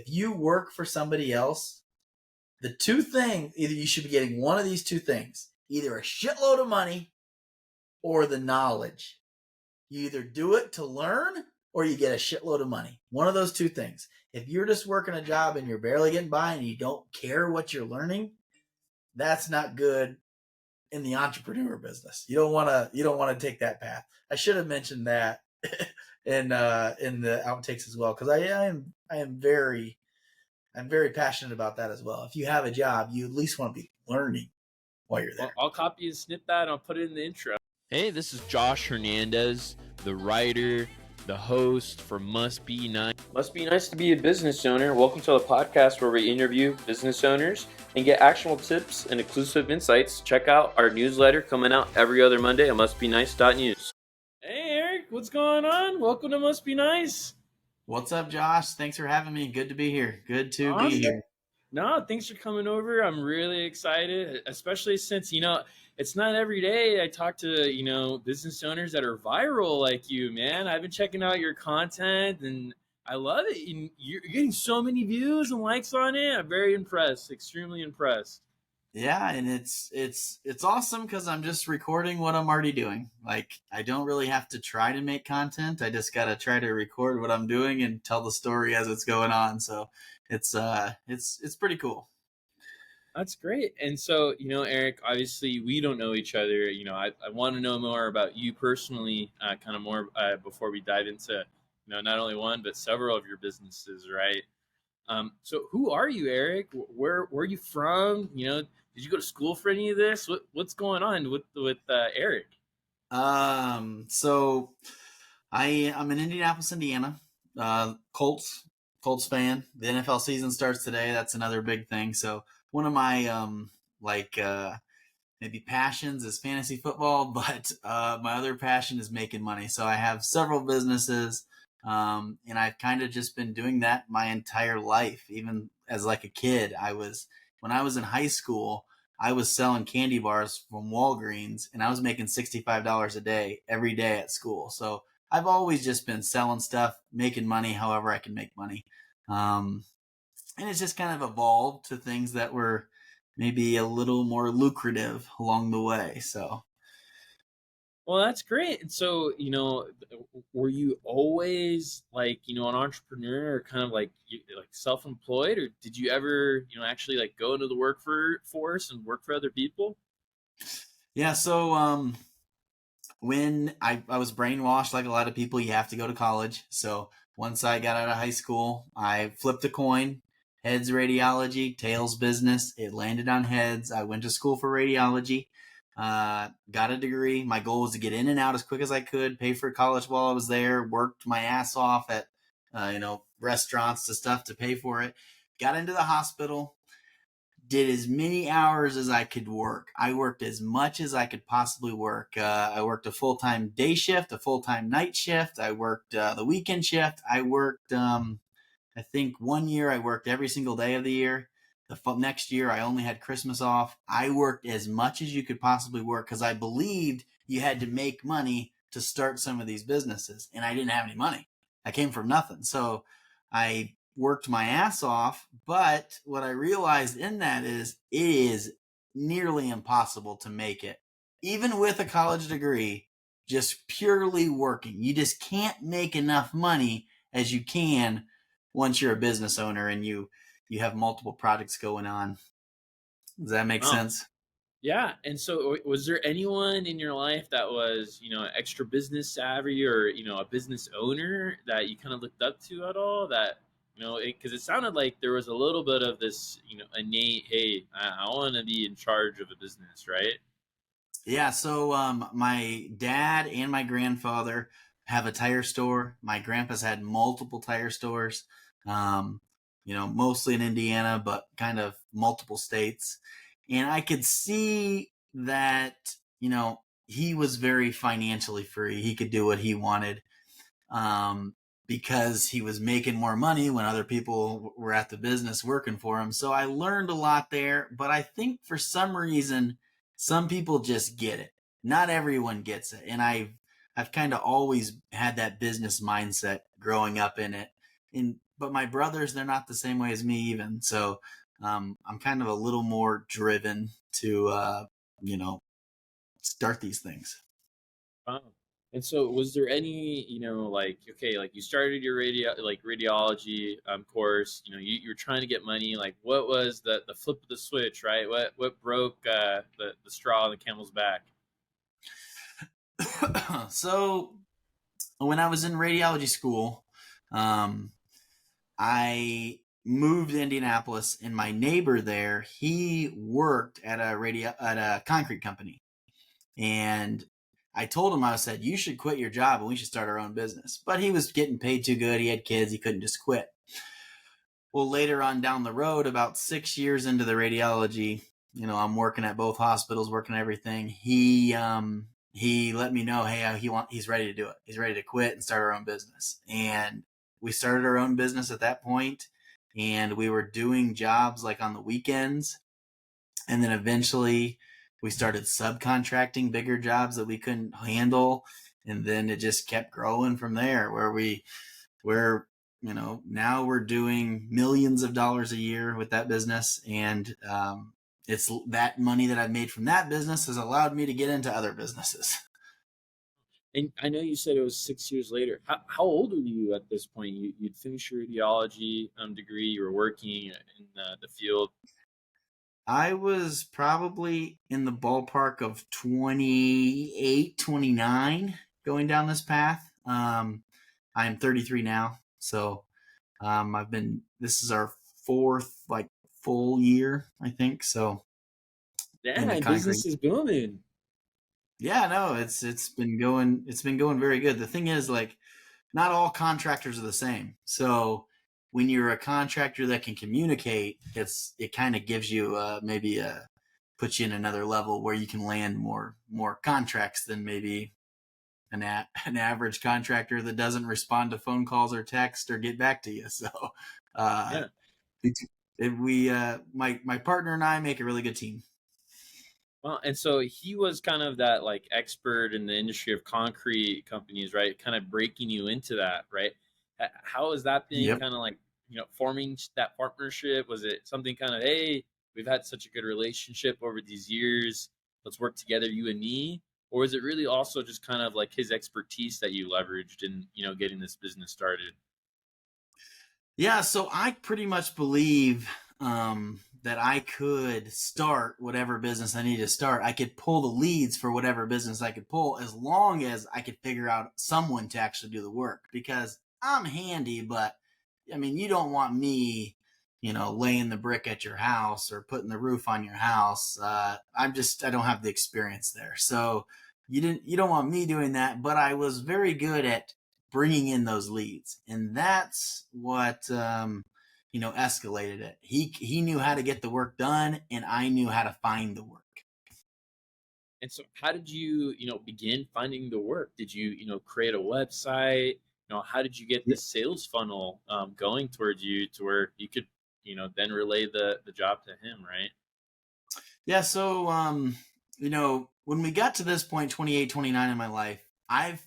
you work for somebody else, the two things, either you should be getting one of these two things, either a shitload of money or the knowledge. You either do it to learn or you get a shitload of money. One of those two things. If you're just working a job and you're barely getting by and you don't care what you're learning, that's not good in the entrepreneur business. You don't want to take that path. I should have mentioned that in the outtakes as well, because I'm very passionate about that as well. If you have a job, you at least want to be learning while you're there. Well, I'll copy and snip that and I'll put it in the intro. Hey, this is Josh Hernandez, the writer, the host for Must Be Nice. Must be nice to be a business owner. Welcome to the podcast where we interview business owners and get actionable tips and exclusive insights. Check out our newsletter coming out every other Monday at mustbenice.news. Hey, Eric, what's going on? Welcome to Must Be Nice. What's up, Josh? Thanks for having me. Good to be here. Awesome. Be here. No, thanks for coming over. I'm really excited, especially since, it's not every day I talk to, business owners that are viral like you, man. I've been checking out your content and I love it. You're getting so many views and likes on it. I'm very impressed, extremely impressed. Yeah, and it's awesome because I'm just recording what I'm already doing. Like, I don't really have to try to make content. I just gotta try to record what I'm doing and tell the story as it's going on. So it's pretty cool. That's great. And so, Eric, obviously we don't know each other. I want to know more about you personally, kind of more before we dive into, not only one, but several of your businesses, right? So who are you, Eric? Where are you from? Did you go to school for any of this? What's going on with Eric? So I'm in Indianapolis, Indiana. Colts fan. The NFL season starts today. That's another big thing. So one of my maybe passions is fantasy football, but my other passion is making money. So I have several businesses, and I've kind of just been doing that my entire life. Even as like a kid, when I was in high school, I was selling candy bars from Walgreens, and I was making $65 a day every day at school. So I've always just been selling stuff, making money however I can make money. And it's just kind of evolved to things that were maybe a little more lucrative along the way. So. Well, that's great. And so, were you always an entrepreneur or kind of like self-employed, or did you ever, actually go into the workforce and work for other people? Yeah. So, when I was brainwashed, like a lot of people, you have to go to college. So once I got out of high school, I flipped a coin, heads radiology, tails business. It landed on heads. I went to school for radiology. Got a degree. My goal was to get in and out as quick as I could, pay for college while I was there, worked my ass off at, restaurants to stuff to pay for it. Got into the hospital, did as many hours as I could work. I worked as much as I could possibly work. I worked a full-time day shift, a full-time night shift. I worked the weekend shift. I worked, I think 1 year I worked every single day of the year. The next year, I only had Christmas off. I worked as much as you could possibly work because I believed you had to make money to start some of these businesses. And I didn't have any money. I came from nothing. So I worked my ass off. But what I realized in that is it is nearly impossible to make it. Even with a college degree, just purely working. You just can't make enough money as you can once you're a business owner and you have multiple projects going on. Does that make sense? Yeah. And so was there anyone in your life that was, extra business savvy or, a business owner that you kind of looked up to at all that, because it sounded like there was a little bit of this, innate, hey, I want to be in charge of a business, right? Yeah. So my dad and my grandfather have a tire store. My grandpa's had multiple tire stores. Mostly in Indiana, but kind of multiple states. And I could see that, he was very financially free. He could do what he wanted because he was making more money when other people were at the business working for him. So I learned a lot there. But I think for some reason, some people just get it. Not everyone gets it. And I've kind of always had that business mindset growing up in it. And but my brothers, they're not the same way as me even. So I'm kind of a little more driven to, start these things. Wow. And so, was there any, like, okay, like you started your radiology course, you're trying to get money. Like, what was the flip of the switch, right? What broke the straw on the camel's back? So when I was in radiology school, um, I moved to Indianapolis, and my neighbor there, he worked at a concrete company, and I told him, I said, you should quit your job and we should start our own business. But he was getting paid too good. He had kids. He couldn't just quit. Well, later on down the road, about 6 years into the radiology, I'm working at both hospitals, working everything. He let me know, hey, he's ready to do it. He's ready to quit and start our own business. And we started our own business at that point, and we were doing jobs like on the weekends. And then eventually we started subcontracting bigger jobs that we couldn't handle. And then it just kept growing from there, where now we're doing millions of dollars a year with that business. And it's that money that I've made from that business has allowed me to get into other businesses. And I know you said it was 6 years later. How old were you at this point? You'd finished your radiology degree. You were working in the field. I was probably in the ballpark of 28, 29 going down this path. I'm 33 now. So this is our fourth like full year, I think. So in the Yeah, concrete. business is booming. Yeah, no, it's been going very good. The thing is, like, not all contractors are the same. So when you're a contractor that can communicate, it kind of gives you puts you in another level where you can land more contracts than maybe an average contractor that doesn't respond to phone calls or text or get back to you. So uh, Yeah. my partner and I make a really good team. Well, and so he was kind of that like expert in the industry of concrete companies, right? Kind of breaking you into that, right? How has that been Yep. kind of like, forming that partnership? Was it something kind of, hey, we've had such a good relationship over these years, let's work together, you and me? Or is it really also just kind of like his expertise that you leveraged in, getting this business started? Yeah, so I pretty much believe that I could start whatever business I need to start. I could pull the leads for whatever business I could pull, as long as I could figure out someone to actually do the work. Because I'm handy, but I mean, you don't want me, laying the brick at your house or putting the roof on your house. I don't have the experience there. So you don't want me doing that. But I was very good at bringing in those leads, and that's what escalated it. He knew how to get the work done, and I knew how to find the work. And so how did you, begin finding the work? Did you, create a website? How did you get the sales funnel going towards you to where you could, then relay the job to him, right? Yeah, so when we got to this point, 28, 29 in my life, I've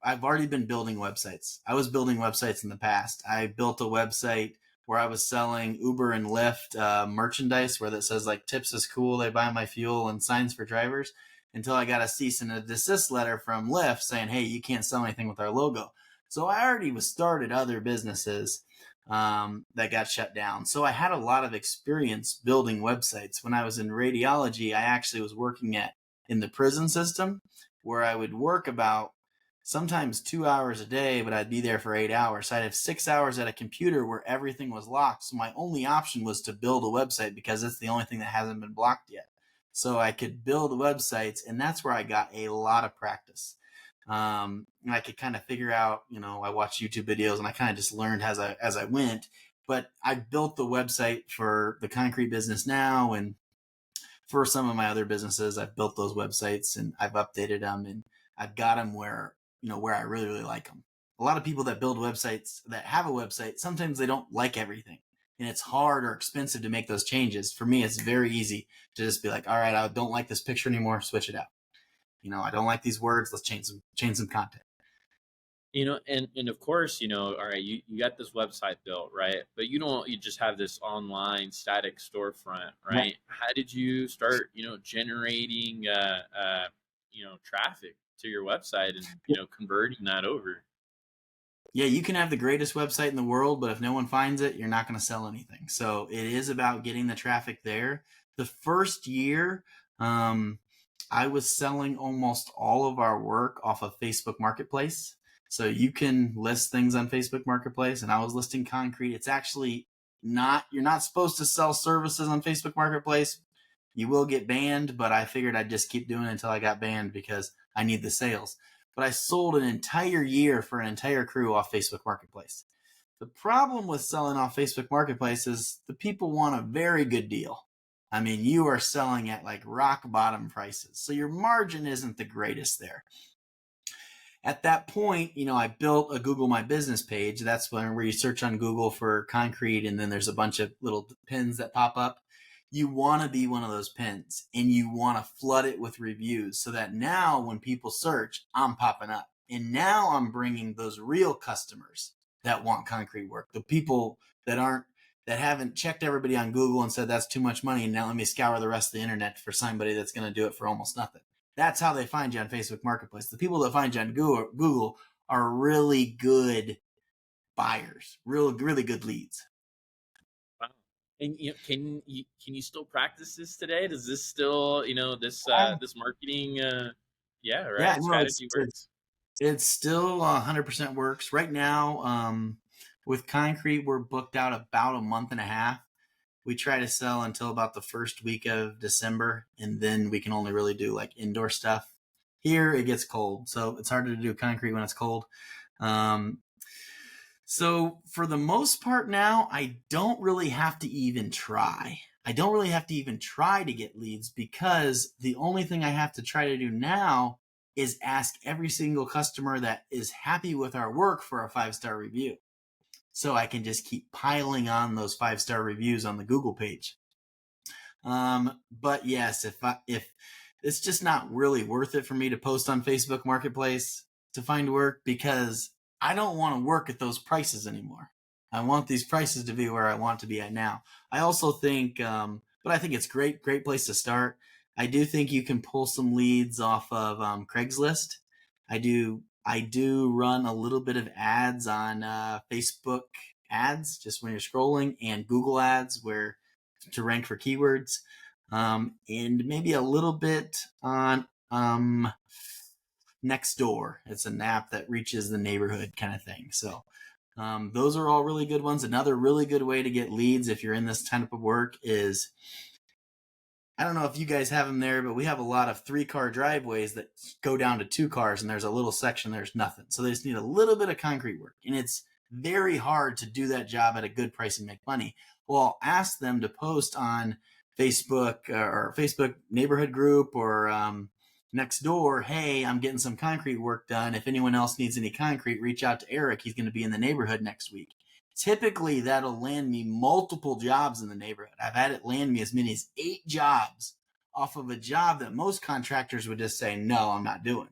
already been building websites. I was building websites in the past. I built a website where I was selling Uber and Lyft merchandise, where that says like tips is cool, they buy my fuel, and signs for drivers, until I got a cease and a desist letter from Lyft saying, hey, you can't sell anything with our logo. So I already was started other businesses that got shut down. So I had a lot of experience building websites. When I was in radiology, I actually was working in the prison system, where I would work about sometimes 2 hours a day, but I'd be there for 8 hours. So I'd have 6 hours at a computer where everything was locked. So my only option was to build a website, because it's the only thing that hasn't been blocked yet. So I could build websites, and that's where I got a lot of practice. And I could kind of figure out, I watched YouTube videos, and I kind of just learned as I went. But I built the website for the concrete business now, and for some of my other businesses, I've built those websites and I've updated them, and I've got them where I really, really like them. A lot of people that build websites, that have a website, sometimes they don't like everything, and it's hard or expensive to make those changes. For me, it's very easy to just be like, all right, I don't like this picture anymore, switch it out. I don't like these words, let's change some content. And of course, all right, you got this website built, right? But you just have this online static storefront, Right. right? How did you start, generating, traffic to your website and, converting that over? Yeah, you can have the greatest website in the world, but if no one finds it, you're not going to sell anything. So it is about getting the traffic there. The first year, um, I was selling almost all of our work off of Facebook Marketplace. So you can list things on Facebook Marketplace, and I was listing concrete. It's actually not, you're not supposed to sell services on Facebook Marketplace. You will get banned, but I figured I'd just keep doing it until I got banned because I need the sales. But I sold an entire year for an entire crew off Facebook Marketplace. The problem with selling off Facebook Marketplace is the people want a very good deal. I mean, you are selling at like rock bottom prices. So your margin isn't the greatest there. At that point, I built a Google My Business page. That's where you search on Google for concrete, and then there's a bunch of little pins that pop up. You want to be one of those pins, and you want to flood it with reviews so that now when people search, I'm popping up. And now I'm bringing those real customers that want concrete work, the people that haven't checked everybody on Google and said that's too much money, and now let me scour the rest of the internet for somebody that's going to do it for almost nothing. That's how they find you on Facebook Marketplace. The people that find you on Google are really good buyers, really good leads. Wow. And can you still practice this today? Does this still, this marketing, yeah, Yeah, right, no, strategy works? it's still 100% works right now. With concrete, we're booked out about a month and a half. We try to sell until about the first week of December, and then we can only really do like indoor stuff. Here it gets cold, so it's harder to do concrete when it's cold. Um, so for the most part now, I don't really have to even try. I don't really have to even try to get leads because the only thing I have to try to do now is ask every single customer that is happy with our work for a 5-star review. So I can just keep piling on those 5-star reviews on the Google page. But yes, if it's just not really worth it for me to post on Facebook Marketplace to find work because I don't want to work at those prices anymore. I want these prices to be where I want to be at now. I also think, but I think it's great place to start. I do think you can pull some leads off of Craigslist. I do run a little bit of ads on Facebook ads just when you're scrolling, and Google ads where to rank for keywords, and maybe a little bit on Nextdoor. It's an app that reaches the neighborhood kind of thing. So those are all really good ones. Another really good way to get leads if you're in this type of work is, I don't know if you guys have them there, but we have a lot of 3-car driveways that go down to 2 cars, and there's a little section, there's nothing. So they just need a little bit of concrete work. And it's very hard to do that job at a good price and make money. Well, ask them to post on Facebook or Facebook neighborhood group or Nextdoor. Hey, I'm getting some concrete work done. If anyone else needs any concrete, reach out to Eric. He's going to be in the neighborhood next week. Typically, that'll land me multiple jobs in the neighborhood. I've had it land me as many as 8 jobs off of a job that most contractors would just say, no, I'm not doing.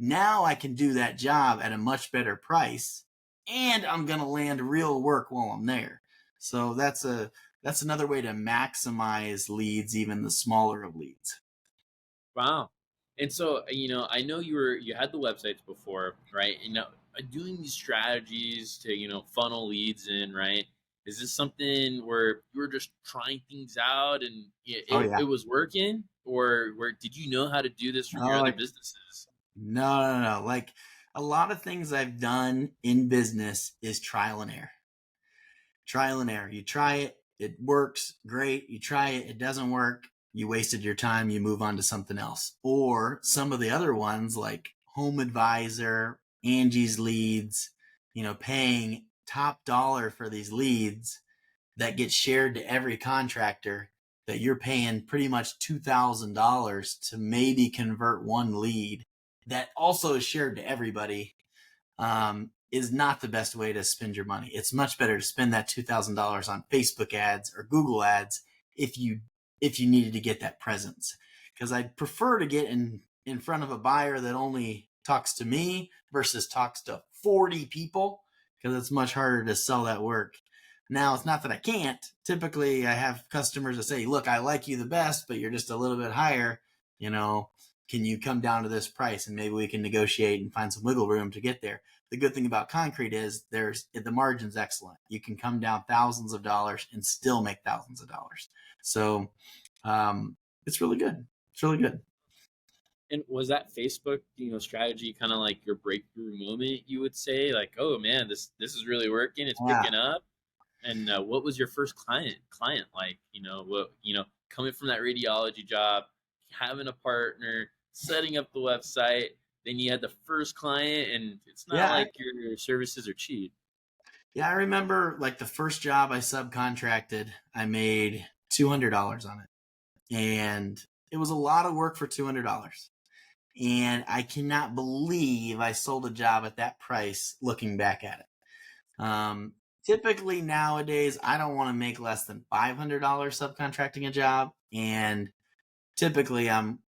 Now I can do that job at a much better price, and I'm going to land real work while I'm there. So that's another way to maximize leads, even the smaller of leads. Wow. And so, I know you had the websites before, right? And now doing these strategies to, funnel leads in, right? Is this something where you were just trying things out and Oh it yeah. was working, or where did you know how to do this from your Oh, other like, businesses? no. Like a lot of things I've done in business is trial and error. Trial and error. You try it, it works, great. You try it, it doesn't work. You wasted your time, you move on to something else. Or some of the other ones like Home Advisor, Angie's Leads, paying top dollar for these leads that get shared to every contractor, that you're paying pretty much $2,000 to maybe convert one lead that also is shared to everybody, is not the best way to spend your money. It's much better to spend that $2,000 on Facebook ads or Google ads if you needed to get that presence. Because I'd prefer to get in front of a buyer that only talks to me versus talks to 40 people because it's much harder to sell that work. Now, it's not that I can't. Typically, I have customers that say, look, I like you the best, but you're just a little bit higher. Can you come down to this price and maybe we can negotiate and find some wiggle room to get there? The good thing about concrete is the margin's excellent. You can come down thousands of dollars and still make thousands of dollars. So it's really good. It's really good. And was that Facebook, strategy kind of like your breakthrough moment? You would say, like, oh man, this is really working. It's Yeah. picking up. And what was your first client like? Coming from that radiology job, having a partner, setting up the website, then you had the first client, and it's not like your services are cheap. Yeah, I remember like the first job I subcontracted, I made $200 on it. And it was a lot of work for $200. And I cannot believe I sold a job at that price looking back at it. Typically nowadays, I don't want to make less than $500 subcontracting a job. And typically I'm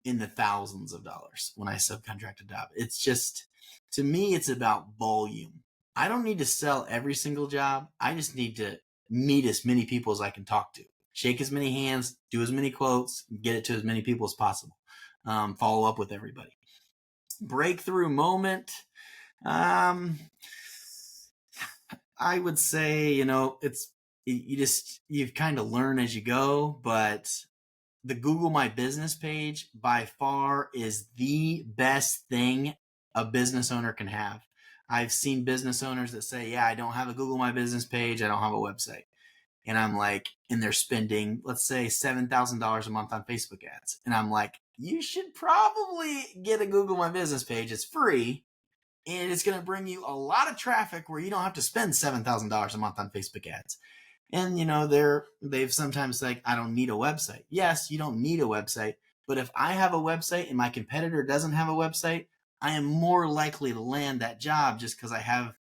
in the thousands of dollars when I subcontract a job. It's just, to me, it's about volume. I don't need to sell every single job. I just need to meet as many people as I can talk to. Shake as many hands, do as many quotes, get it to as many people as possible. Follow up with everybody. Breakthrough moment. I would say, you kind of learn as you go, but the Google My Business page by far is the best thing a business owner can have. I've seen business owners that say, yeah, I don't have a Google My Business page. I don't have a website. And I'm like, and they're spending, let's say, $7,000 a month on Facebook ads. And I'm like, you should probably get a Google My Business page. It's free. And it's going to bring you a lot of traffic where you don't have to spend $7,000 a month on Facebook ads. And, they've sometimes like, I don't need a website. Yes, you don't need a website. But if I have a website and my competitor doesn't have a website, I am more likely to land that job just because I have,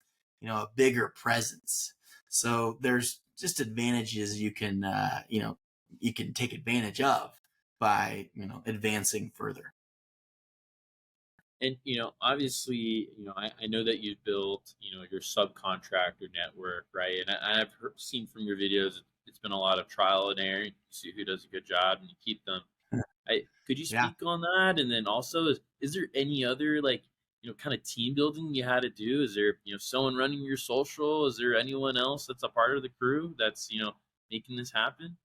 a bigger presence. So there's just advantages you can take advantage of by, advancing further. And obviously, I know that you've built, your subcontractor network, right? And I've seen from your videos, it's been a lot of trial and error. You see who does a good job, and you keep them. Could you Yeah. speak on that? And then also, is there any other kind of team building you had to do? Is there someone running your social? Is there anyone else that's a part of the crew that's making this happen?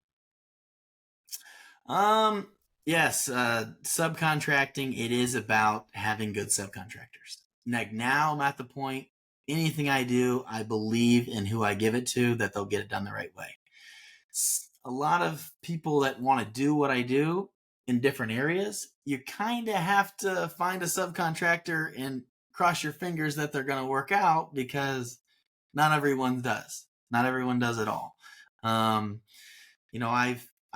Yes, subcontracting, it is about having good subcontractors. Like now I'm at the point, anything I do, I believe in who I give it to, that they'll get it done the right way. A lot of people that want to do what I do in different areas, you kind of have to find a subcontractor and cross your fingers that they're going to work out, because not everyone does. Not everyone does at all.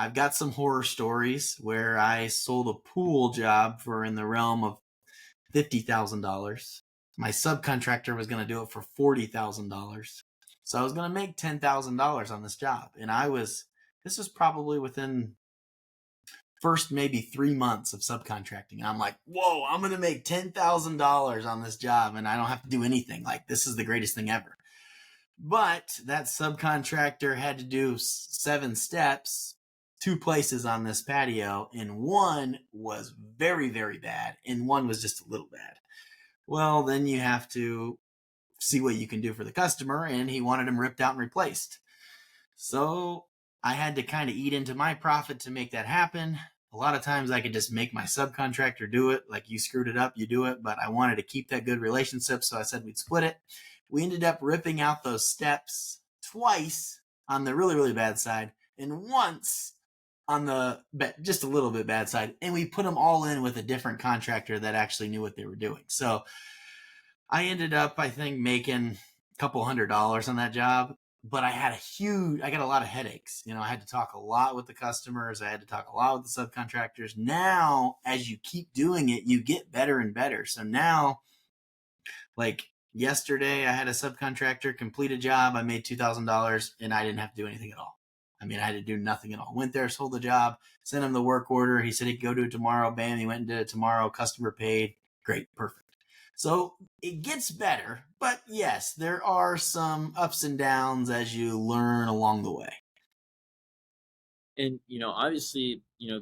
I've got some horror stories where I sold a pool job for in the realm of $50,000. My subcontractor was going to do it for $40,000. So I was going to make $10,000 on this job. And this was probably within first maybe 3 months of subcontracting. And I'm like, whoa, I'm going to make $10,000 on this job and I don't have to do anything. Like, this is the greatest thing ever. But that subcontractor had to do 7 steps, 2 places on this patio, and one was very, very bad, and one was just a little bad. Well, then you have to see what you can do for the customer, and he wanted them ripped out and replaced. So I had to kind of eat into my profit to make that happen. A lot of times I could just make my subcontractor do it. Like, you screwed it up, you do it. But I wanted to keep that good relationship, so I said we'd split it. We ended up ripping out those steps twice on the really, really bad side, and once on the just a little bit bad side. And we put them all in with a different contractor that actually knew what they were doing. So I ended up, I think, making a couple $100 on that job. But I got a lot of headaches. I had to talk a lot with the customers. I had to talk a lot with the subcontractors. Now, as you keep doing it, you get better and better. So now, like yesterday, I had a subcontractor complete a job. I made $2,000 and I didn't have to do anything at all. I mean, I had to do nothing at all. Went there, sold the job, sent him the work order. He said he could go do it tomorrow. Bam, he went and did it tomorrow. Customer paid. Great, perfect. So it gets better, but yes, there are some ups and downs as you learn along the way. And obviously,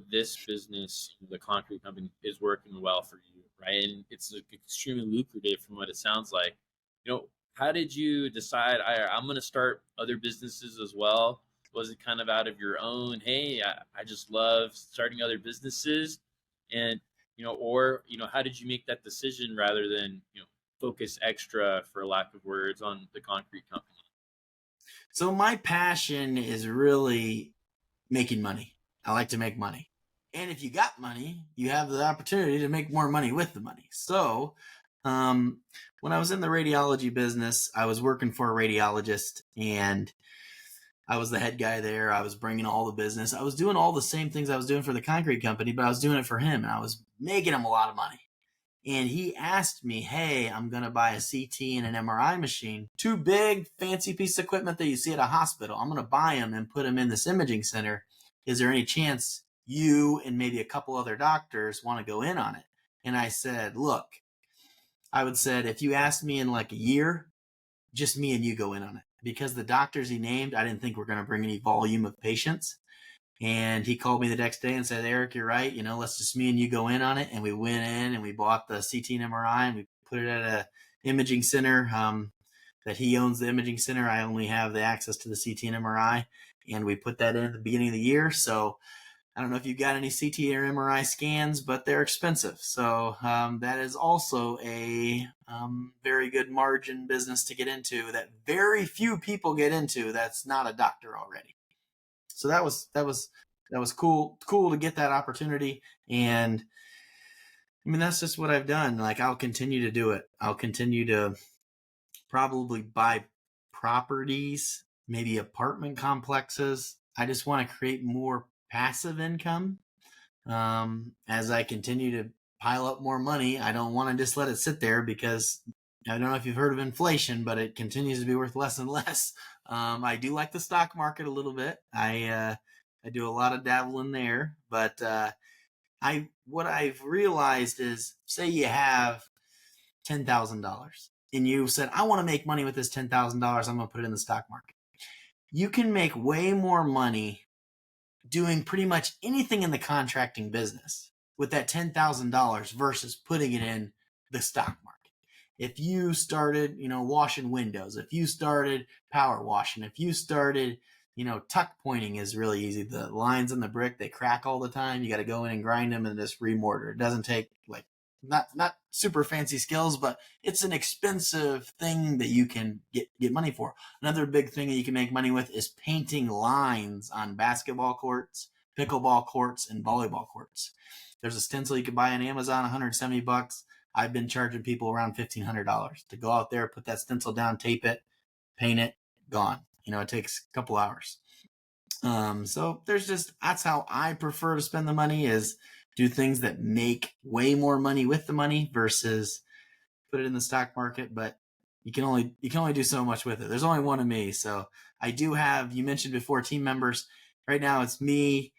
this business, the concrete company, is working well for you, right? And it's like extremely lucrative from what it sounds like. How did you decide? I'm going to start other businesses as well. Was it kind of out of your own? Hey, I just love starting other businesses, and or how did you make that decision rather than focus extra, for lack of words, on the concrete company? So my passion is really making money. I like to make money. And if you got money, you have the opportunity to make more money with the money. So, when I was in the radiology business, I was working for a radiologist and I was the head guy there. I was bringing all the business. I was doing all the same things I was doing for the concrete company, but I was doing it for him and I was making him a lot of money. And he asked me, hey, I'm going to buy a CT and an MRI machine, two big fancy pieces of equipment that you see at a hospital. I'm going to buy them and put them in this imaging center. Is there any chance you and maybe a couple other doctors want to go in on it? And I said, look, I would said, if you asked me in like a year, just me and you go in on it. Because the doctors he named, I didn't think were going to bring any volume of patients. And he called me the next day and said, Eric, you're right. Let's just me and you go in on it. And we went in and we bought the CT and MRI and we put it at a imaging center that he owns the imaging center. I only have the access to the CT and MRI. And we put that in at the beginning of the year. So I don't know if you've got any CT or MRI scans, but they're expensive. So that is also a very good margin business to get into that very few people get into that's not a doctor already. So that was cool to get that opportunity. And I mean, that's just what I've done. Like, I'll continue to do it. I'll continue to probably buy properties, maybe apartment complexes. I just want to create more passive income. As I continue to pile up more money, I don't want to just let it sit there because I don't know if you've heard of inflation, but it continues to be worth less and less. I do like the stock market a little bit. I do a lot of dabbling there, but what I've realized is, say you have $10,000 and you said, I want to make money with this $10,000. I'm going to put it in the stock market. You can make way more money doing pretty much anything in the contracting business with that $10,000 versus putting it in the stock market. If you started, washing windows, if you started power washing, if you started, tuck pointing is really easy. The lines in the brick, they crack all the time. You got to go in and grind them and just remortar. It doesn't take not super fancy skills, but it's an expensive thing that you can get money for. Another big thing that you can make money with is painting lines on basketball courts, pickleball courts, and volleyball courts. There's a stencil you can buy on Amazon, $170. I've been charging people around $1,500 to go out there, put that stencil down, tape it, paint it, gone. It takes a couple hours. So that's how I prefer to spend the money, is do things that make way more money with the money versus put it in the stock market. But you can only do so much with it. There's only one of me. So I do have, you mentioned before, team members. Right now it's me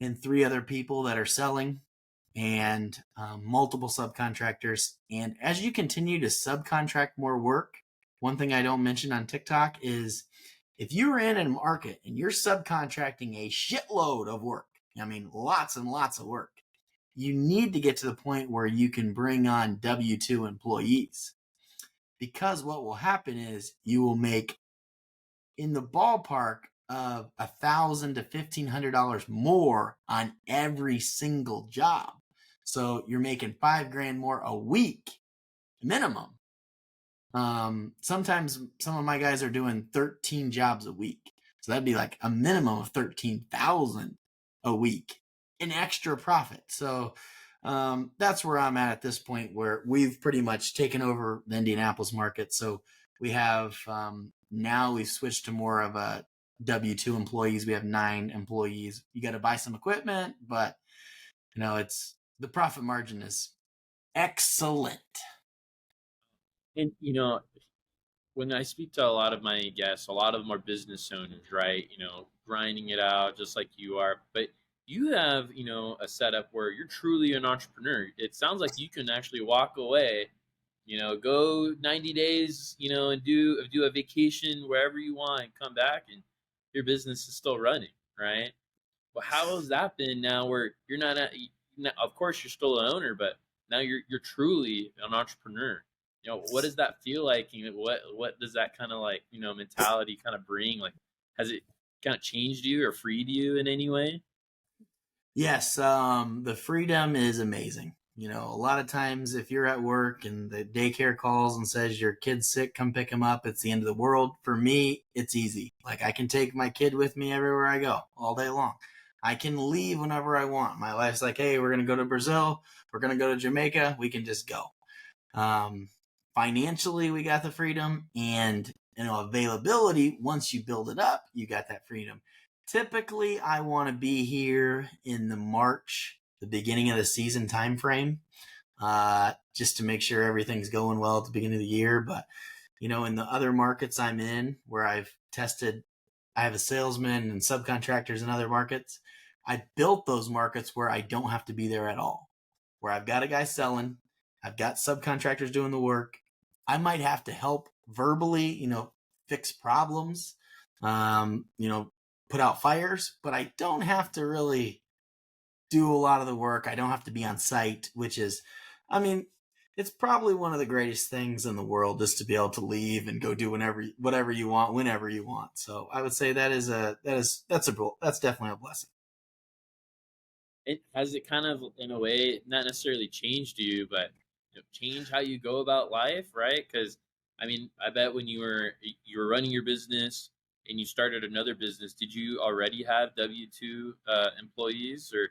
and 3 other people that are selling, and multiple subcontractors. And as you continue to subcontract more work, one thing I don't mention on TikTok is, if you're in a market and you're subcontracting a shitload of work, I mean, lots and lots of work, you need to get to the point where you can bring on W-2 employees. Because what will happen is you will make in the ballpark of $1,000 to $1,500 more on every single job. So you're making $5,000 more a week minimum. Sometimes some of my guys are doing 13 jobs a week. So that'd be like a minimum of 13,000 a week in extra profit. So that's where I'm at this point, where we've pretty much taken over the Indianapolis market. So we have now we've switched to more of a W-2 employees. We have 9 employees. You got to buy some equipment, but it's the profit margin is excellent. And when I speak to a lot of my guests, a lot of them are business owners, right? Grinding it out just like you are. But you have, a setup where you're truly an entrepreneur. It sounds like you can actually walk away, go 90 days, and do a vacation wherever you want and come back and your business is still running, right? Well, how has that been now where you're not of course you're still an owner, but now you're truly an entrepreneur. What does that feel like? What does that kind of like, mentality kind of bring? Like, has it kind of changed you or freed you in any way? Yes, the freedom is amazing. A lot of times if you're at work and the daycare calls and says your kid's sick, come pick him up, it's the end of the world. For me, it's easy. Like I can take my kid with me everywhere I go all day long. I can leave whenever I want. My wife's like, hey, we're going to go to Brazil. We're going to go to Jamaica. We can just go. Um, Financially, we got the freedom, and availability. Once you build it up, you got that freedom. Typically, I want to be here in the beginning of the season time frame, just to make sure everything's going well at the beginning of the year. But in the other markets I'm in, where I've tested, I have a salesman and subcontractors in other markets. I built those markets where I don't have to be there at all, where I've got a guy selling, I've got subcontractors doing the work. I might have to help verbally, fix problems, put out fires, but I don't have to really do a lot of the work. I don't have to be on site, which is, I mean, it's probably one of the greatest things in the world, just to be able to leave and go do whatever you want, whenever you want. So I would say that's definitely a blessing. It has it kind of in a way not necessarily changed you, but change how you go about life, right? Because I mean, I bet when you were running your business and you started another business, did you already have W-2 employees, or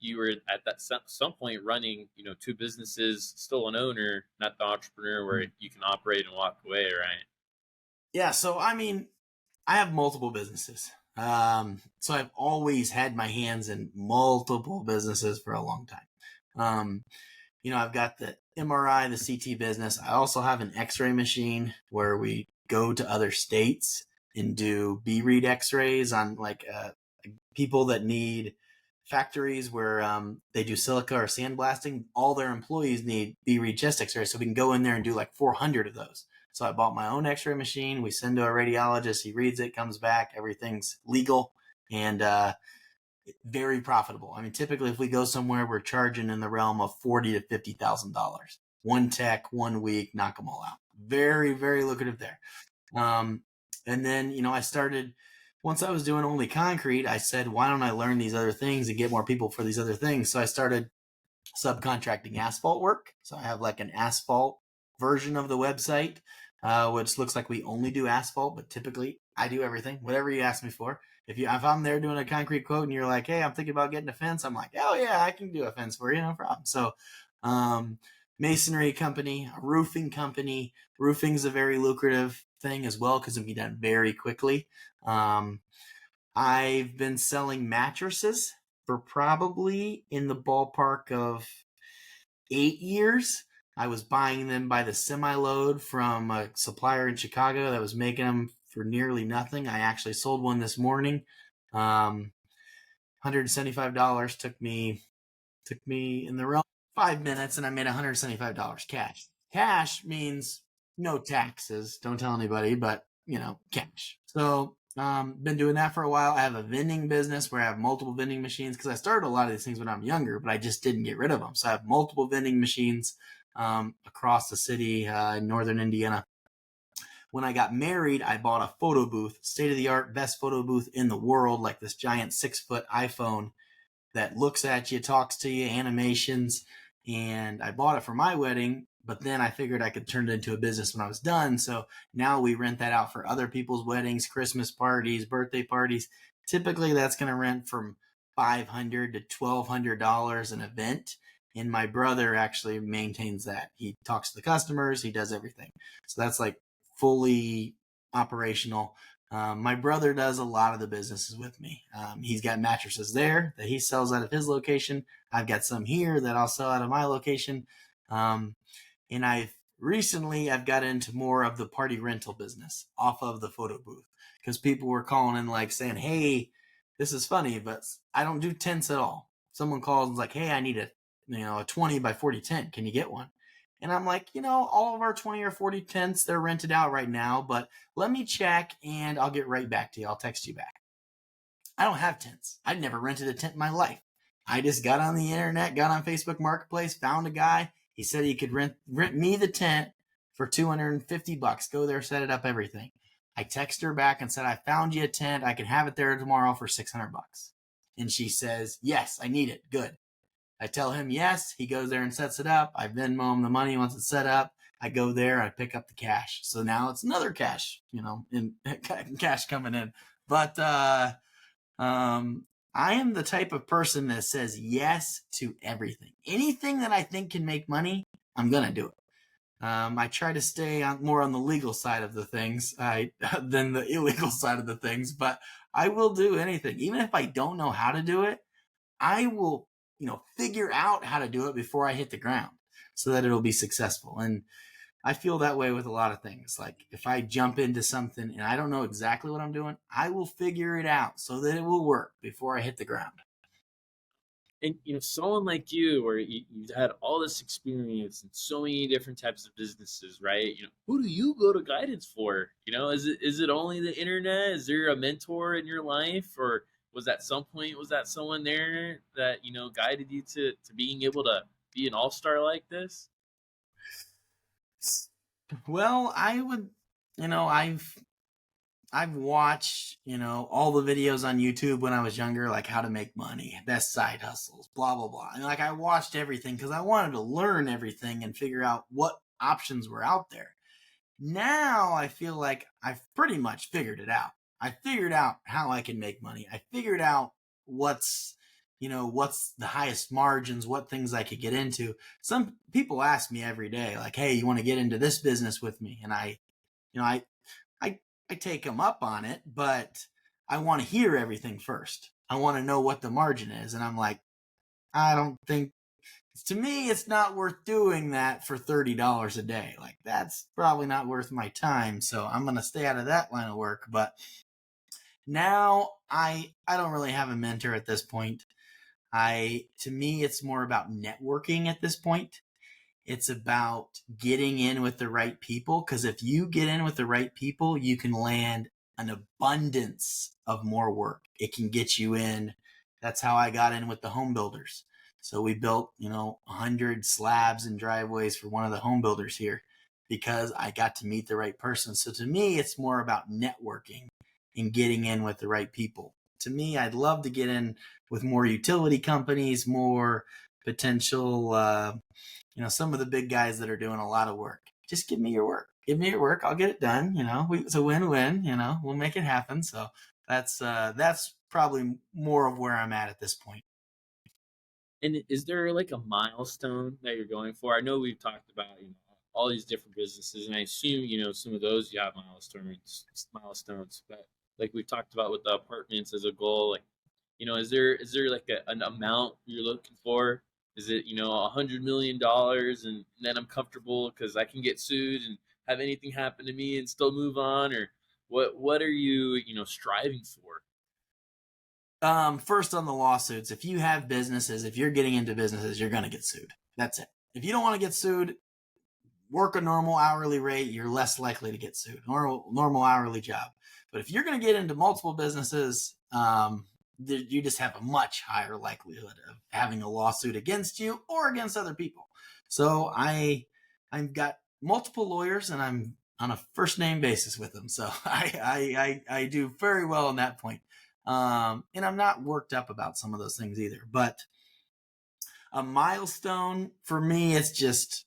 you were at that some point running two businesses, still an owner, not the entrepreneur where you can operate and walk away, right? Yeah. So, I mean, I have multiple businesses. So I've always had my hands in multiple businesses for a long time. I've got the MRI, the CT business. I also have an X-ray machine where we go to other states and do B-read X-rays on like people that need factories where they do silica or sandblasting. All their employees need B-read chest X-rays, so we can go in there and do like 400 of those. So I bought my own X-ray machine. We send to a radiologist. He reads it, comes back. Everything's legal and very profitable. I mean, typically if we go somewhere, we're charging in the realm of $40,000 to $50,000. One tech, 1 week, knock them all out. Very, very lucrative there. And then, I started, once I was doing only concrete, I said, why don't I learn these other things and get more people for these other things? So I started subcontracting asphalt work. So I have like an asphalt version of the website, which looks like we only do asphalt, but typically I do everything, whatever you ask me for. If I'm there doing a concrete quote and you're like, hey, I'm thinking about getting a fence, I'm like, oh yeah, I can do a fence for you, no problem. So, masonry company, a roofing company. Roofing is a very lucrative thing as well because it can be done very quickly. I've been selling mattresses for probably in the ballpark of 8 years. I was buying them by the semi-load from a supplier in Chicago that was making them for nearly nothing. I actually sold one this morning. $175 took me in the realm of 5 minutes, and I made $175 cash. Cash means no taxes. Don't tell anybody, but cash. So been doing that for a while. I have a vending business where I have multiple vending machines because I started a lot of these things when I'm younger, but I just didn't get rid of them. So I have multiple vending machines across the city in northern Indiana. When I got married, I bought a photo booth, state-of-the-art, best photo booth in the world, like this giant 6-foot iPhone that looks at you, talks to you, animations. And I bought it for my wedding, but then I figured I could turn it into a business when I was done. So now we rent that out for other people's weddings, Christmas parties, birthday parties. Typically that's going to rent from $500 to $1,200 an event. And my brother actually maintains that. He talks to the customers, he does everything. So that's like fully operational. My brother does a lot of the businesses with me. He's got mattresses there that he sells out of his location. I've got some here that I'll sell out of my location. And I've got into more of the party rental business off of the photo booth because people were calling in like saying, hey, this is funny, but I don't do tents at all. Someone calls and is like, hey, I need a 20 by 40 tent. Can you get one? And I'm like, all of our 20 or 40 tents, they're rented out right now, but let me check and I'll get right back to you. I'll text you back. I don't have tents. I'd never rented a tent in my life. I just got on the internet, got on Facebook Marketplace, found a guy. He said he could rent me the tent for $250. Go there, set it up, everything. I text her back and said, I found you a tent. I can have it there tomorrow for $600. And she says, yes, I need it. Good. I tell him yes. He goes there and sets it up. I Venmo him the money once it's set up. I go there. I pick up the cash. So now it's another cash, in cash coming in. But I am the type of person that says yes to everything. Anything that I think can make money, I'm gonna do it. I try to stay more on the legal side of the things than the illegal side of the things, but I will do anything. Even if I don't know how to do it, I will, figure out how to do it before I hit the ground so that it'll be successful. And I feel that way with a lot of things. Like if I jump into something and I don't know exactly what I'm doing, I will figure it out so that it will work before I hit the ground. And someone like you, where you've had all this experience in so many different types of businesses, right? Who do you go to guidance for? Is it only the internet? Is there a mentor in your life, or was at some point someone there that guided you to being able to be an all-star like this? Well, I would, I've watched, all the videos on YouTube when I was younger, like how to make money, best side hustles, blah, blah, blah. And I watched everything because I wanted to learn everything and figure out what options were out there. Now I feel like I've pretty much figured it out. I figured out how I can make money. I figured out what's the highest margins, what things I could get into. Some people ask me every day, like, hey, you want to get into this business with me? And I take them up on it, but I want to hear everything first. I want to know what the margin is. And I'm like, I don't think, to me, it's not worth doing that for $30 a day. Like that's probably not worth my time. So I'm going to stay out of that line of work. But now I don't really have a mentor at this point. To me, it's more about networking at this point. It's about getting in with the right people, because if you get in with the right people, you can land an abundance of more work. It can get you in. That's how I got in with the home builders. So we built, 100 slabs and driveways for one of the home builders here because I got to meet the right person. So to me, it's more about networking and getting in with the right people. To me, I'd love to get in with more utility companies, more potential, some of the big guys that are doing a lot of work. Just give me your work. Give me your work. I'll get it done. It's a win-win. We'll make it happen. So that's probably more of where I'm at this point. And is there like a milestone that you're going for? I know we've talked about all these different businesses, and I assume some of those you have milestones. But like we've talked about with the apartments as a goal, like is there like an amount you're looking for? Is it $100 million, and then I'm comfortable because I can get sued and have anything happen to me and still move on, or what are you striving for? First on the lawsuits, if you have businesses, if you're getting into businesses, you're going to get sued. That's it. If you don't want to get sued, work a normal hourly rate, you're less likely to get sued. Normal hourly job. But if you're going to get into multiple businesses, you just have a much higher likelihood of having a lawsuit against you or against other people. So I've got multiple lawyers and I'm on a first name basis with them. So I do very well on that point. And I'm not worked up about some of those things either, but a milestone for me, it's just,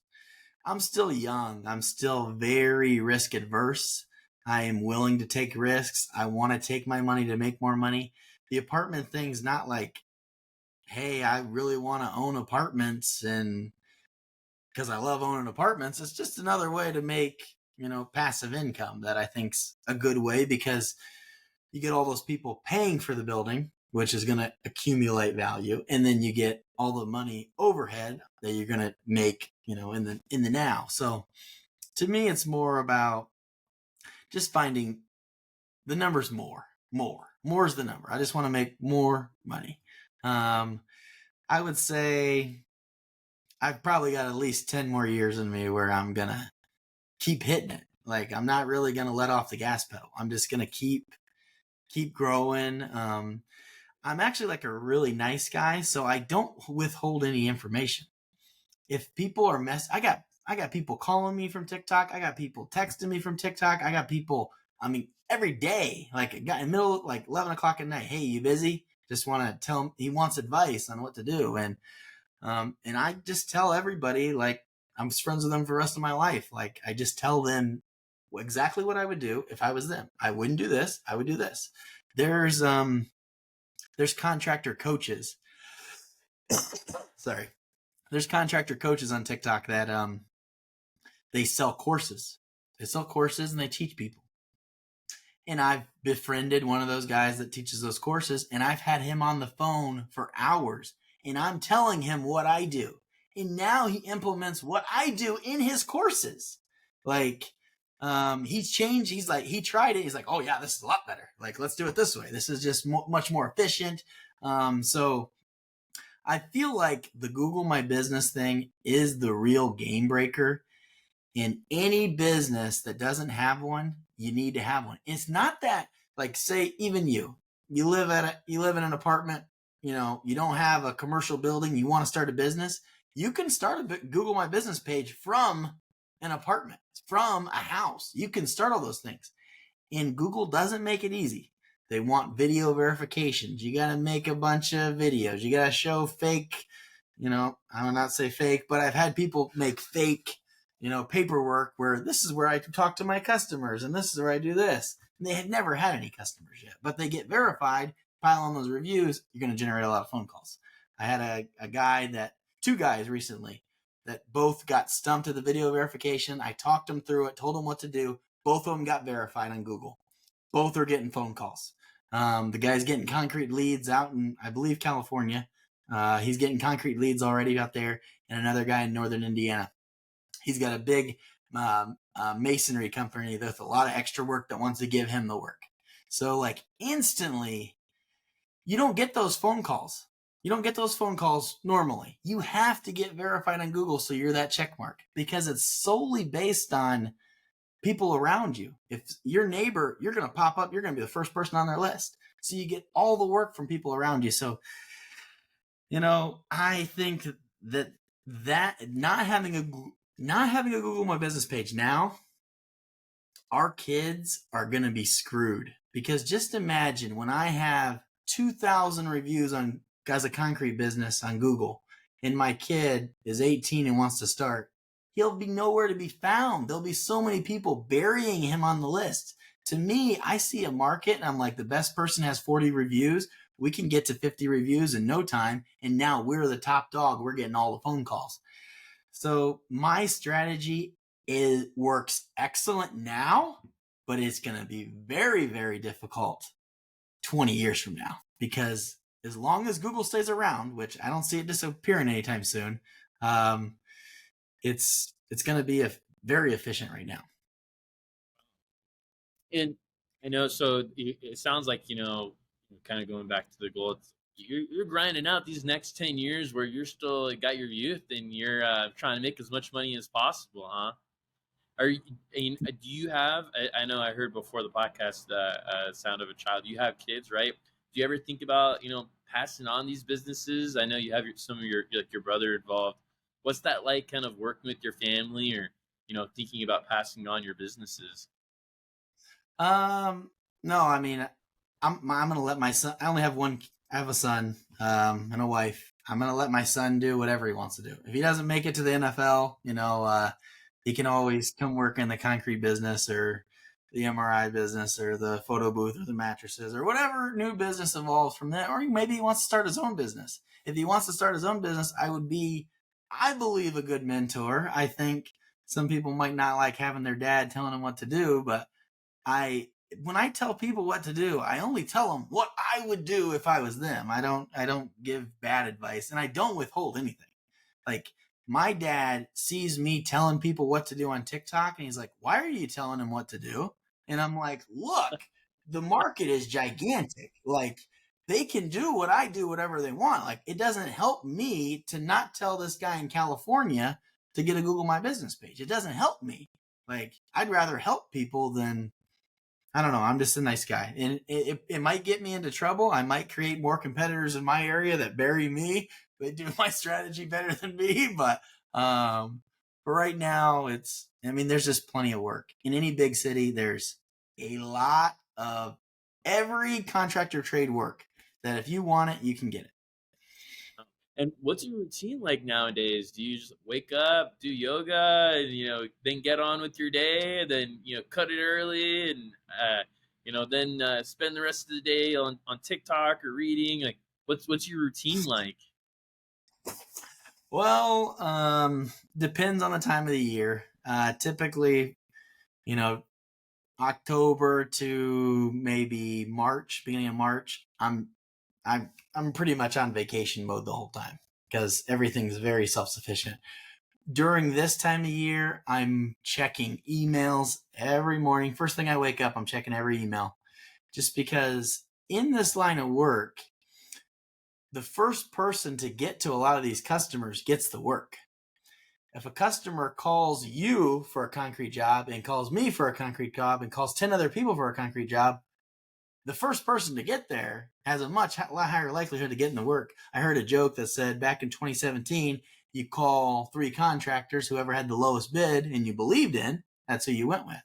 I'm still young. I'm still very risk adverse. I am willing to take risks. I want to take my money to make more money. The apartment thing's not like, hey, I really want to own apartments and because I love owning apartments. It's just another way to make, passive income that I think's a good way, because you get all those people paying for the building, which is going to accumulate value. And then you get all the money overhead that you're going to make, in the now. So to me, it's more about just finding the numbers more. more. More is the number. I just want to make more money. I would say I've probably got at least 10 more years in me where I'm going to keep hitting it. Like, I'm not really going to let off the gas pedal. I'm just going to keep growing. I'm actually like a really nice guy, so I don't withhold any information. If people are I got people calling me from TikTok. I got people texting me from TikTok. I got people, I mean, every day, like a guy in the middle, like 11 o'clock at night. Hey, you busy? Just want to tell him, he wants advice on what to do. And I just tell everybody, like, I'm friends with them for the rest of my life. Like, I just tell them exactly what I would do if I was them. I wouldn't do this. I would do this. There's contractor coaches. Sorry. There's contractor coaches on TikTok that they sell courses. They sell courses and they teach people. And I've befriended one of those guys that teaches those courses, and I've had him on the phone for hours, and I'm telling him what I do. And now he implements what I do in his courses. Like, he's changed. He's like, he tried it. He's like, oh yeah, this is a lot better. Like, let's do it this way. This is just much more efficient. So I feel like the Google My Business thing is the real game breaker. In any business that doesn't have one, you need to have one. It's not that, like, say, even you live in an apartment, you don't have a commercial building, you want to start a business. You can start a Google My Business page from an apartment, from a house. You can start all those things. And Google doesn't make it easy. They want video verifications. You got to make a bunch of videos. You got to show fake, I will not say fake, but I've had people make fake, paperwork where this is where I talk to my customers and this is where I do this. And they had never had any customers yet, but they get verified, pile on those reviews, you're going to generate a lot of phone calls. I had two guys recently that both got stumped at the video verification. I talked them through it, told them what to do. Both of them got verified on Google. Both are getting phone calls. The guy's getting concrete leads out in, I believe, California. He's getting concrete leads already out there. And another guy in Northern Indiana. He's got a big masonry company with a lot of extra work that wants to give him the work. So, like, instantly, you don't get those phone calls. You don't get those phone calls normally. You have to get verified on Google so you're that check mark, because it's solely based on people around you. If your neighbor, you're going to pop up, you're going to be the first person on their list. So you get all the work from people around you. So, I think that not having a Google My Business page now, our kids are going to be screwed, because just imagine when I have 2,000 reviews as a concrete business on Google, and my kid is 18 and wants to start, he'll be nowhere to be found. There'll be so many people burying him on the list. To me, I see a market and I'm like, the best person has 40 reviews. We can get to 50 reviews in no time. And now we're the top dog. We're getting all the phone calls. So my strategy works excellent now, but it's going to be very, very difficult 20 years from now, because as long as Google stays around, which I don't see it disappearing anytime soon, it's going to be very efficient right now. And I know, so it sounds like, kind of going back to the goal, you're grinding out these next 10 years where you're still got your youth and you're trying to make as much money as possible, huh? Do you have, I know I heard before the podcast, Sound of a Child, you have kids, right? Do you ever think about, passing on these businesses? I know you have some of your brother involved. What's that like, kind of working with your family, or, thinking about passing on your businesses? No, I mean, I'm going to let my son, I have a son, and a wife. I'm going to let my son do whatever he wants to do. If he doesn't make it to the NFL, he can always come work in the concrete business or the MRI business or the photo booth or the mattresses or whatever new business evolves from that. Or maybe he wants to start his own business. If he wants to start his own business, I believe, a good mentor. I think some people might not like having their dad telling them what to do, but when I tell people what to do, I only tell them what I would do if I was them. I don't give bad advice, and I don't withhold anything. Like, my dad sees me telling people what to do on TikTok, and he's like, "Why are you telling him what to do?" And I'm like, "Look, the market is gigantic. Like, they can do what I do, whatever they want. Like, it doesn't help me to not tell this guy in California to get a Google My Business page. It doesn't help me. Like, I'd rather help people than, I don't know. I'm just a nice guy, and it might get me into trouble. I might create more competitors in my area that bury me. They do my strategy better than me, but right now there's just plenty of work in any big city. There's a lot of every contractor trade work that if you want it, you can get it. And what's your routine like nowadays? Do you just wake up, do yoga, and then get on with your day, and then cut it early, and then spend the rest of the day on TikTok or reading? Like, what's your routine like? Well, depends on the time of the year. Typically, October to maybe March, beginning of March, I'm pretty much on vacation mode the whole time because everything's very self-sufficient. During this time of year, I'm checking emails every morning. First thing I wake up, I'm checking every email, just because in this line of work, the first person to get to a lot of these customers gets the work. If a customer calls you for a concrete job and calls me for a concrete job and calls 10 other people for a concrete job, the first lot higher likelihood to get in the work. I heard a joke that said back in 2017, you call 3 contractors, whoever had the lowest bid and you believed in, that's who you went with.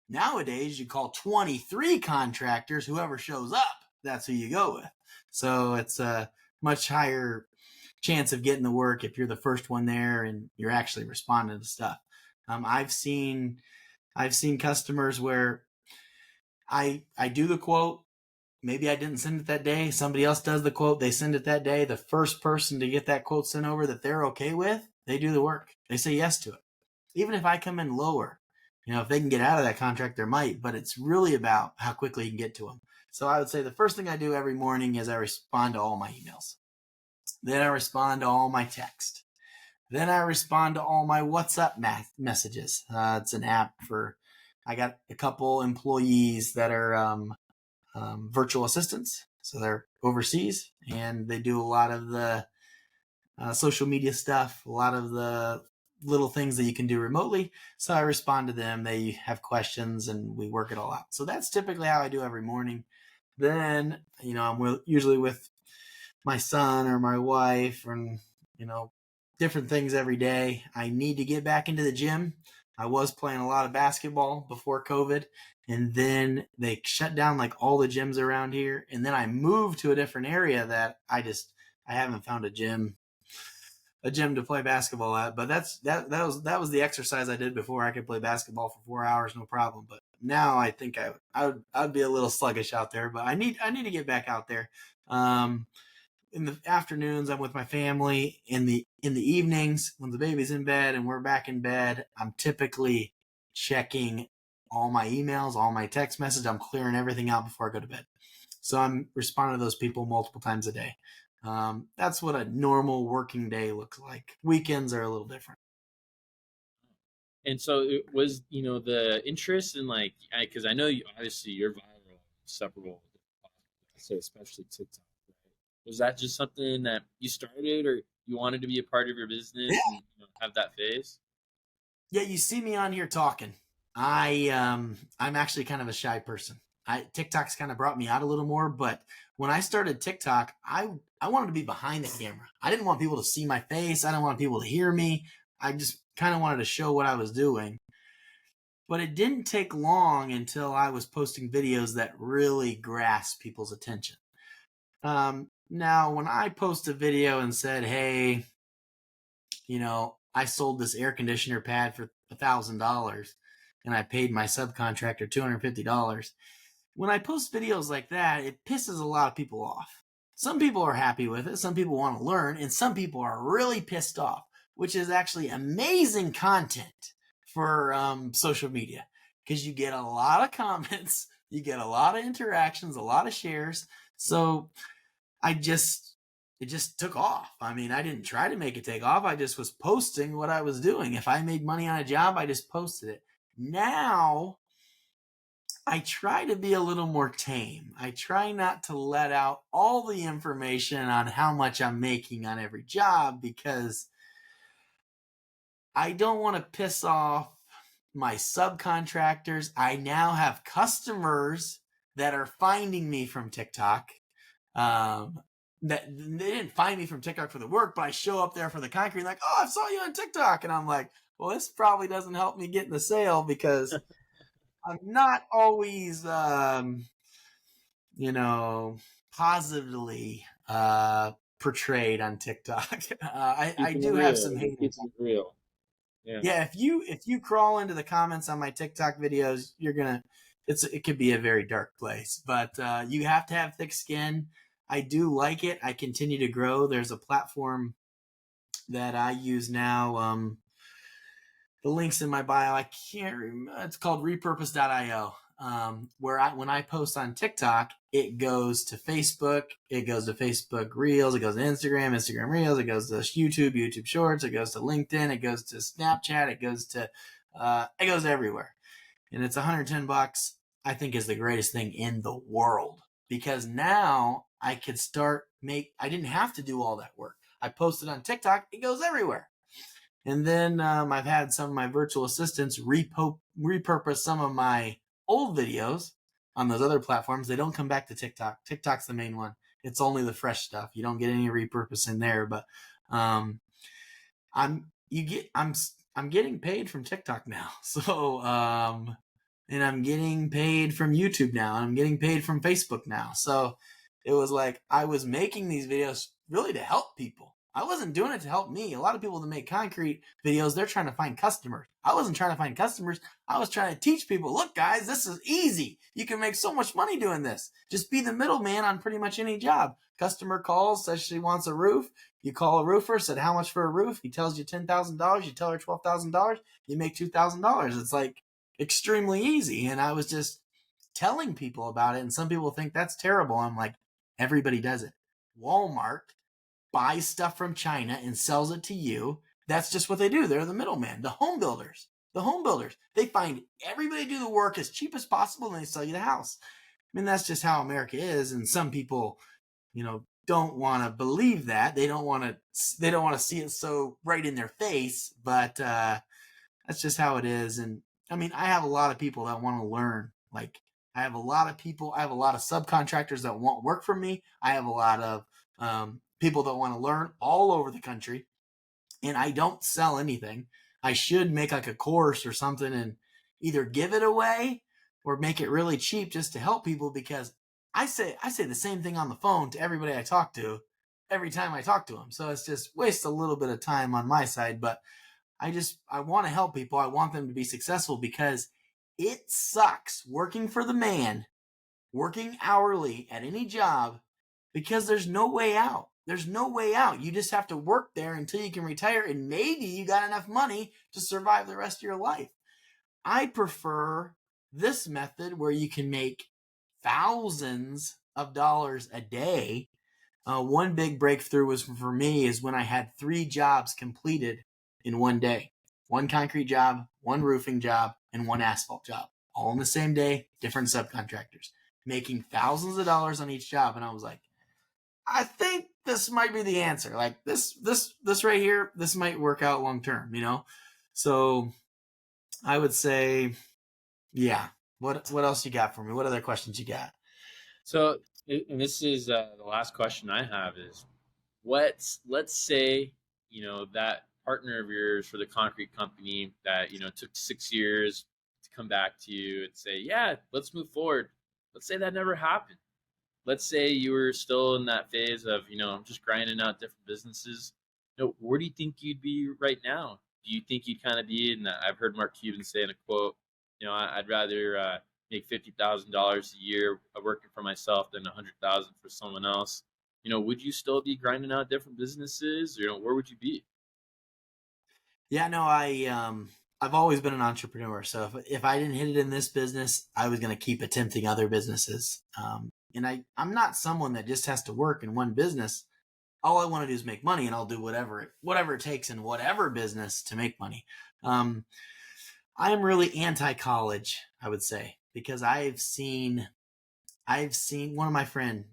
Nowadays, you call 23 contractors, whoever shows up, that's who you go with. So it's a much higher chance of getting the work if you're the first one there and you're actually responding to stuff. I've seen customers where I do the quote. Maybe I didn't send it that day. Somebody else does the quote. They send it that day. The first person to get that quote sent over that they're okay with, they do the work. They say yes to it. Even if I come in lower, if they can get out of that contract, they might, but it's really about how quickly you can get to them. So I would say the first thing I do every morning is I respond to all my emails. Then I respond to all my text. Then I respond to all my WhatsApp messages. It's an app I got a couple employees that are virtual assistants. So they're overseas and they do a lot of the social media stuff, a lot of the little things that you can do remotely. So I respond to them. They have questions and we work it all out. So that's typically how I do every morning. Then, I'm usually with my son or my wife and, different things every day. I need to get back into the gym. I was playing a lot of basketball before COVID, and then they shut down like all the gyms around here. And then I moved to a different area that I haven't found a gym to play basketball at. But that was the exercise I did before. I could play basketball for 4 hours, no problem. But now I think I'd be a little sluggish out there, but I need to get back out there. In the afternoons, I'm with my family. In the evenings, when the baby's in bed and we're back in bed, I'm typically checking all my emails, all my text messages. I'm clearing everything out before I go to bed. So I'm responding to those people multiple times a day. That's what a normal working day looks like. Weekends are a little different. And so it was, the interest in because I know obviously you're viral, separable, so especially TikTok. Was that just something that you started or you wanted to be a part of your business and have that phase? Yeah, you see me on here talking. I'm actually kind of a shy person. TikTok's kind of brought me out a little more, but when I started TikTok, I wanted to be behind the camera. I didn't want people to see my face. I didn't want people to hear me. I just kind of wanted to show what I was doing. But it didn't take long until I was posting videos that really grasped people's attention. Now, when I post a video and said, hey, I sold this air conditioner pad for $1,000 and I paid my subcontractor $250. When I post videos like that, it pisses a lot of people off. Some people are happy with it. Some people want to learn, and some people are really pissed off, which is actually amazing content for social media because you get a lot of comments, you get a lot of interactions, a lot of shares. So it just took off. I mean, I didn't try to make it take off. I just was posting what I was doing. If I made money on a job, I just posted it. Now, I try to be a little more tame. I try not to let out all the information on how much I'm making on every job, because I don't want to piss off my subcontractors. I now have customers that are finding me from TikTok. That they didn't find me from TikTok for the work, but I show up there for the concrete, like, oh, I saw you on TikTok. And I'm like, well, this probably doesn't help me get in the sale, because I'm not always, positively portrayed on TikTok. I Keeping it do have real. some You're haters. keeping it real. Yeah. Yeah, if you crawl into the comments on my TikTok videos, it could be a very dark place. But you have to have thick skin. I do like it. I continue to grow. There's a platform that I use now. The link's in my bio. I can't remember. It's called repurpose.io. Where when I post on TikTok, it goes to Facebook, it goes to Facebook Reels, it goes to Instagram Reels, it goes to YouTube Shorts, it goes to LinkedIn, it goes to Snapchat, it goes to everywhere. And it's $110. I think is the greatest thing in the world, because now I could I didn't have to do all that work. I posted on TikTok, it goes everywhere. And then I've had some of my virtual assistants repurpose some of my old videos on those other platforms. They don't come back to TikTok. TikTok's the main one. It's only the fresh stuff. You don't get any repurposing there. But I'm getting paid from TikTok now. So and I'm getting paid from YouTube now. And I'm getting paid from Facebook now. So it was like I was making these videos really to help people. I wasn't doing it to help me. A lot of people that make concrete videos, they're trying to find customers. I wasn't trying to find customers. I was trying to teach people, look, guys, this is easy. You can make so much money doing this. Just be the middleman on pretty much any job. Customer calls, says she wants a roof. You call a roofer, said how much for a roof? He tells you $10,000. You tell her $12,000. You make $2,000. It's like extremely easy. And I was just telling people about it. And some people think that's terrible. I'm like, everybody does it. Walmart buys stuff from China and sells it to you. That's just what they do. They're the middleman. The home builders, they find everybody do the work as cheap as possible and they sell you the house. I mean, that's just how America is. And some people, don't want to believe that. They don't want to see it so right in their face, but that's just how it is. And I mean, I have a lot of people that want to learn. Like, I have a lot of subcontractors that want work from me. I have a lot of people that want to learn all over the country, and I don't sell anything. I should make like a course or something and either give it away or make it really cheap just to help people, because I say the same thing on the phone to everybody I talk to every time I talk to them. So it's just waste a little bit of time on my side, but I want to help people. I want them to be successful, because it sucks working for the man, working hourly at any job, because there's no way out. There's no way out. You just have to work there until you can retire, and maybe you got enough money to survive the rest of your life. I prefer this method where you can make thousands of dollars a day. One big breakthrough was for me is when I had 3 jobs completed in one day. 1 concrete job, 1 roofing job, and 1 asphalt job. All in the same day, different subcontractors, making thousands of dollars on each job. And I was like, I think this might be the answer. Like this right here, this might work out long term, So I would say, yeah. What else you got for me? What other questions you got? So, and this is the last question I have is, let's say, that partner of yours for the concrete company that, took 6 years to come back to you and say, yeah, let's move forward. Let's say that never happened. Let's say you were still in that phase of, just grinding out different businesses. Where do you think you'd be right now? Do you think you'd kind of be in that? I've heard Mark Cuban say in a quote, I'd rather make $50,000 a year working for myself than $100,000 for someone else. Would you still be grinding out different businesses? Where would you be? Yeah, no, I've always been an entrepreneur. So if I didn't hit it in this business, I was going to keep attempting other businesses. And I'm not someone that just has to work in one business. All I want to do is make money, and I'll do whatever it takes in whatever business to make money. I am really anti-college, I would say, because I've seen one of my friend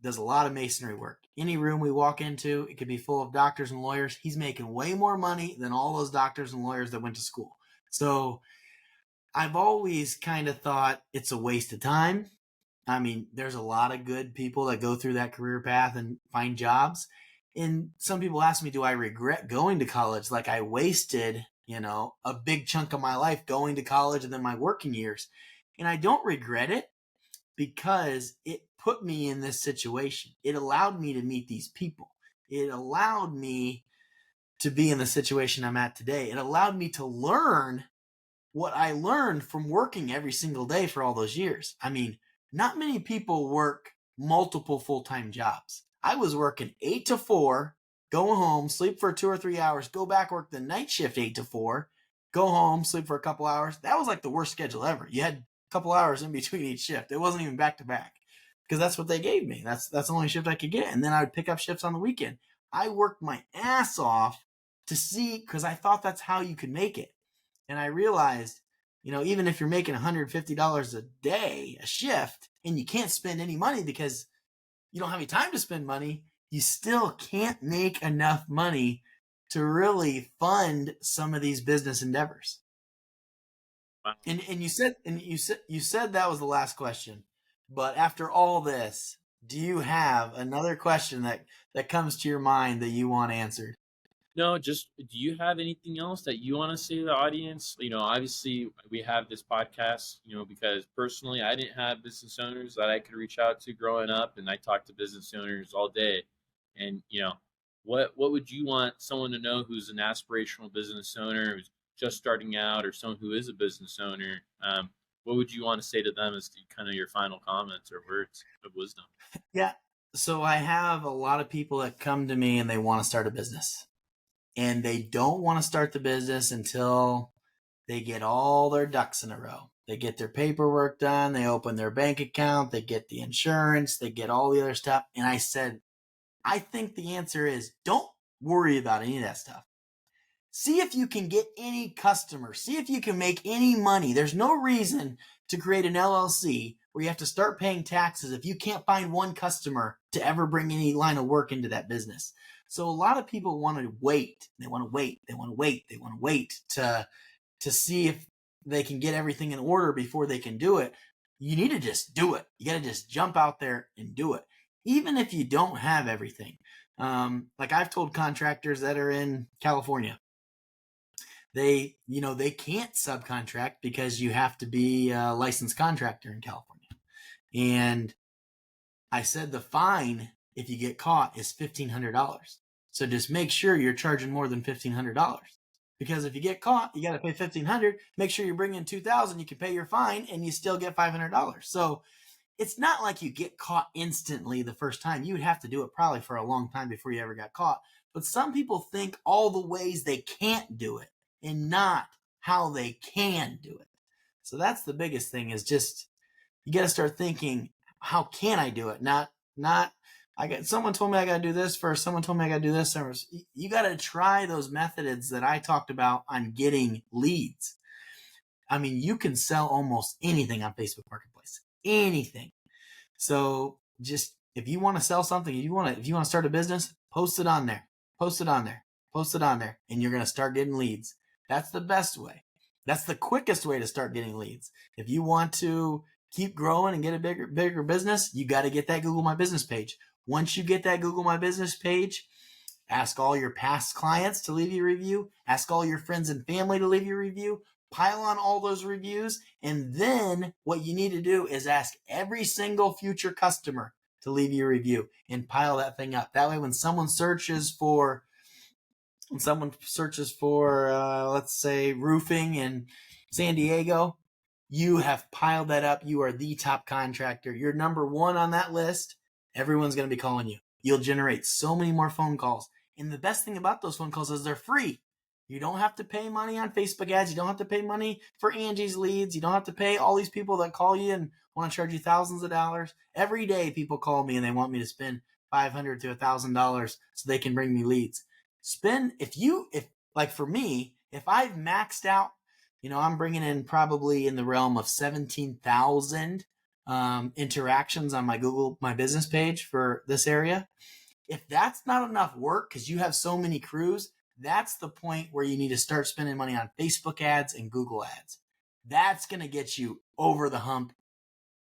does a lot of masonry work. Any room we walk into, it could be full of doctors and lawyers. He's making way more money than all those doctors and lawyers that went to school. So I've always kind of thought it's a waste of time. I mean, there's a lot of good people that go through that career path and find jobs. And some people ask me, do I regret going to college? Like I wasted, a big chunk of my life going to college and then my working years. And I don't regret it because it put me in this situation. It allowed me to meet these people. It allowed me to be in the situation I'm at today. It allowed me to learn what I learned from working every single day for all those years. I mean, not many people work multiple full-time jobs. I was working 8 to 4, go home, sleep for 2 or 3 hours, go back, work the night shift 8 to 4, go home, sleep for a couple hours. That was like the worst schedule ever. You had a couple hours in between each shift. It wasn't even back to back because that's what they gave me. That's the only shift I could get. And then I would pick up shifts on the weekend. I worked my ass off to see, because I thought that's how you could make it. And I realized, even if you're making $150 a day, a shift, and you can't spend any money because you don't have any time to spend money, you still can't make enough money to really fund some of these business endeavors. Wow. And you said that was the last question. But after all this, do you have another question that comes to your mind that you want answered? No, just do you have anything else that you want to say to the audience? Obviously we have this podcast, because personally I didn't have business owners that I could reach out to growing up, and I talked to business owners all day. And what would you want someone to know who's an aspirational business owner, who's just starting out, or someone who is a business owner? What would you want to say to them as kind of your final comments or words of wisdom? Yeah. So I have a lot of people that come to me and they want to start a business. And they don't want to start the business until they get all their ducks in a row. They get their paperwork done, they open their bank account, they get the insurance, they get all the other stuff. And I said, I think the answer is don't worry about any of that stuff. See if you can get any customers. See if you can make any money. There's no reason to create an LLC where you have to start paying taxes if you can't find one customer to ever bring any line of work into that business. So a lot of people want to wait. They want to wait. They want to wait. They want to wait to see if they can get everything in order before they can do it. You need to just do it. You got to just jump out there and do it. Even if you don't have everything. Like I've told contractors that are in California, they can't subcontract because you have to be a licensed contractor in California. And I said the fine if you get caught is $1,500. So just make sure you're charging more than $1,500. Because if you get caught, you got to pay $1,500. Make sure you bring in $2,000. You can pay your fine, and you still get $500. So it's not like you get caught instantly the first time. You would have to do it probably for a long time before you ever got caught. But some people think all the ways they can't do it and not how they can do it. So that's the biggest thing, is just you got to start thinking, how can I do it? Not someone told me I got to do this first. Someone told me I got to do this first. You got to try those methods that I talked about on getting leads. I mean, you can sell almost anything on Facebook Marketplace, anything. So just, if you want to sell something, if you want to start a business, post it on there, and you're going to start getting leads. That's the best way. That's the quickest way to start getting leads. If you want to keep growing and get a bigger business, you got to get that Google My Business page. Once you get that Google My Business page, ask all your past clients to leave you a review. Ask all your friends and family to leave you a review. Pile on all those reviews. And then what you need to do is ask every single future customer to leave you a review and pile that thing up. That way, when someone searches for, let's say, roofing in San Diego, you have piled that up. You are the top contractor. You're number one on that list. Everyone's going to be calling you. You'll generate so many more phone calls. And the best thing about those phone calls is they're free. You don't have to pay money on Facebook ads. You don't have to pay money for Angie's leads. You don't have to pay all these people that call you and want to charge you thousands of dollars. Every day people call me and they want me to spend $500 to $1,000 so they can bring me leads. Like for me, if I've maxed out I'm bringing in probably in the realm of 17,000 interactions on my business page for this area. If that's not enough work because you have so many crews, that's the point where you need to start spending money on Facebook ads and Google ads. That's going to get you over the hump,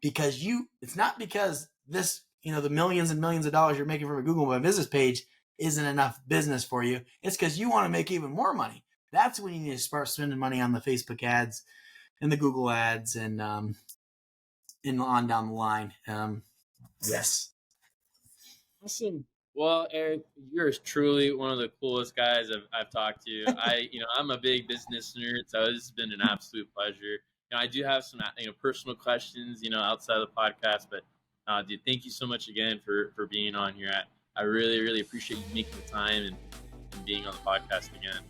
because it's not because this, the millions and millions of dollars you're making from a Google My Business page isn't enough business for you. It's because you want to make even more money. That's when you need to start spending money on the Facebook ads and the Google ads and on down the line. Yes. Awesome. Well, Eric, you're truly one of the coolest guys I've talked to. I'm a big business nerd, so this has been an absolute pleasure. I do have some, personal questions, outside of the podcast, but dude, thank you so much again for being on here. I really, really appreciate you making the time and being on the podcast again.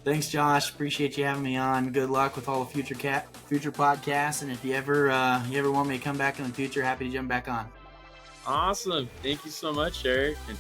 Thanks, Josh. Appreciate you having me on. Good luck with all the future podcasts. And if you ever want me to come back in the future, happy to jump back on. Awesome. Thank you so much, Eric. And